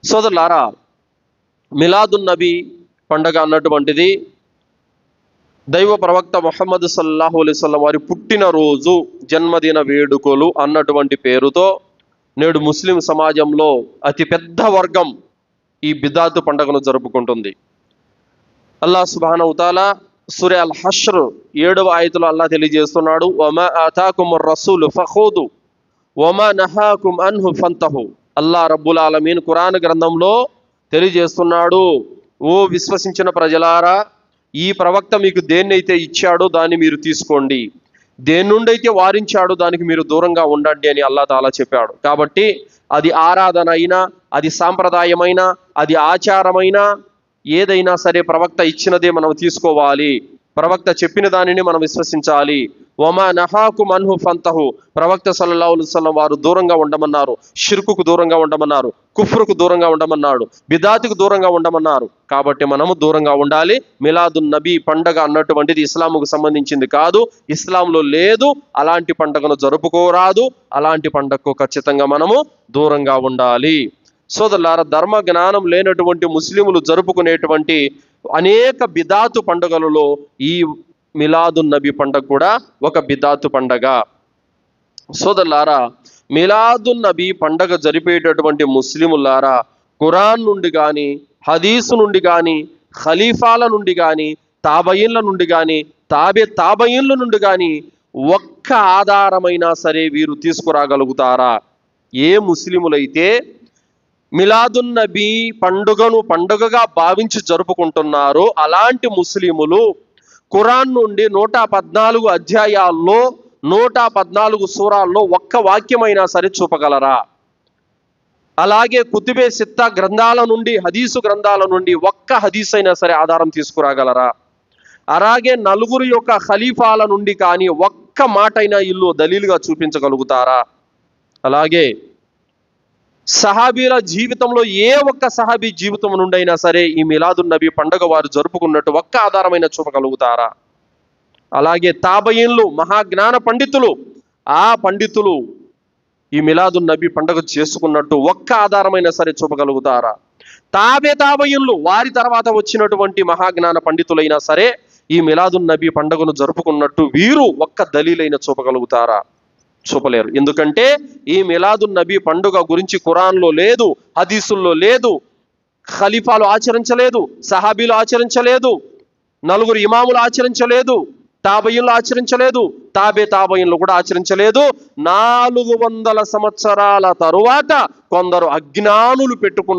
సోదరులారా, మిలాదున్ నబీ పండగ అన్నటువంటిది దైవ ప్రవక్త ముహమ్మద్ సల్లల్లాహు అలైహి వసల్లం వారి పుట్టినరోజు, జన్మదిన వేడుకలు అన్నటువంటి పేరుతో నేడు ముస్లిం సమాజంలో అతి పెద్ద వర్గం ఈ బిదాతు పండుగను జరుపుకుంటుంది. అల్లాహ్ సుబ్హానహు తఆలా సూరా అల్ హష్ర్ 7వ ఆయతులో అల్లాహ్ తెలియజేస్తున్నాడు, వమా ఆతాకుముర్ రసూలు ఫఖూదు వమా నహాకుం అన్హు ఫంతహు. అల్లాహ్ రబ్బుల్ ఆలమీన్ ఖురాన్ గ్రంథంలో తెలియజేస్తున్నాడు, ఓ విశ్వసించిన ప్రజలారా, ఈ ప్రవక్త మీకు దేన్నైతే ఇచ్చాడో దాన్ని మీరు తీసుకోండి, దేని నుండి అయితే వారించాడో దానికి మీరు దూరంగా ఉండండి అని అల్లాహ్ తాలా చెప్పాడు. కాబట్టి అది ఆరాధన అయినా, అది సాంప్రదాయమైనా, అది ఆచారమైనా, ఏదైనా సరే ప్రవక్త ఇచ్చినదే మనం తీసుకోవాలి. ప్రవక్త చెప్పిన దానిని మనం విశ్వసించాలి. వమా నహాకుం అన్హు ఫంతహు. ప్రవక్త సల్లల్లాహు అలైహి వసల్లం వారు దూరంగా ఉండమన్నారు, షిర్కుకు దూరంగా ఉండమన్నారు, కుఫ్రుకు దూరంగా ఉండమన్నారు, బిదాతుకు దూరంగా ఉండమన్నారు. కాబట్టి మనము దూరంగా ఉండాలి. మిలాదున్ నబీ పండగ అన్నటువంటిది ఇస్లాముకు సంబంధించింది కాదు, ఇస్లాంలో లేదు. అలాంటి పండగను జరుపుకోరాదు. అలాంటి పండగకు ఖచ్చితంగా మనము దూరంగా ఉండాలి. సోదరులారా, ధర్మ జ్ఞానం లేనటువంటి ముస్లిములు జరుపుకునేటువంటి అనేక బిదాతు పండుగలలో ఈ మిలాదున్ నబీ పండుగ కూడా ఒక బిదాతు పండగ. సోదరులారా, మిలాదున్ నబీ పండగ జరిపేటటువంటి ముస్లిములారా, ఖురాన్ నుండి కానీ, హదీసు నుండి కానీ, ఖలీఫాల నుండి కానీ, తాబయిన్ల నుండి కానీ, తాబయిన్ల నుండి కానీ ఒక్క ఆధారమైనా సరే వీరు తీసుకురాగలుగుతారా? ఏ ముస్లిములైతే మిలాదున్ నబీ పండుగను పండుగగా భావించి జరుపుకుంటున్నారో అలాంటి ముస్లిములు ఖురాన్ నుండి 114 అధ్యాయాల్లో, 114 సూరాల్లో ఒక్క వాక్యమైనా సరే చూపగలరా? అలాగే కుతుబే సిత్తా గ్రంథాల నుండి, హదీసు గ్రంథాల నుండి ఒక్క హదీస్ అయినా సరే ఆధారం తీసుకురాగలరా? అలాగే నలుగురు యొక్క ఖలీఫాల నుండి కానీ ఒక్క మాటైనా ఇల్లు దలీలుగా చూపించగలుగుతారా? అలాగే సహాబీల జీవితంలో ఏ ఒక్క సహాబీ జీవితం నుండి అయినా సరే ఈ మిలాదున్ నబీ పండుగ వారు జరుపుకున్నట్టు ఒక్క ఆధారమైన చూపగలుగుతారా? అలాగే తాబయిన్లు, మహాజ్ఞాన పండితులు, ఆ పండితులు ఈ మిలాదున్ నబీ పండుగ చేసుకున్నట్టు ఒక్క ఆధారమైన సరే చూపగలుగుతారా? తాబయిన్లు, వారి తర్వాత వచ్చినటువంటి మహాజ్ఞాన పండితులైనా సరే ఈ మిలాదున్ నబీ పండుగను జరుపుకున్నట్టు వీరు ఒక్క దలీలైన చూపగలుగుతారా? చూపలేరు. ఎందుకంటే ఈ మిలాదున్ నబీ పండుగ గురించి ఖురాన్లో లేదు, హదీసుల్లో లేదు, ఖలీఫాలు ఆచరించలేదు, సహాబీలు ఆచరించలేదు, నలుగురు ఇమాములు ఆచరించలేదు, తాబయిన్లు ఆచరించలేదు, తాబయిన్లు కూడా ఆచరించలేదు. 400 సంవత్సరాల తరువాత కొందరు అజ్ఞానులు పెట్టుకున్న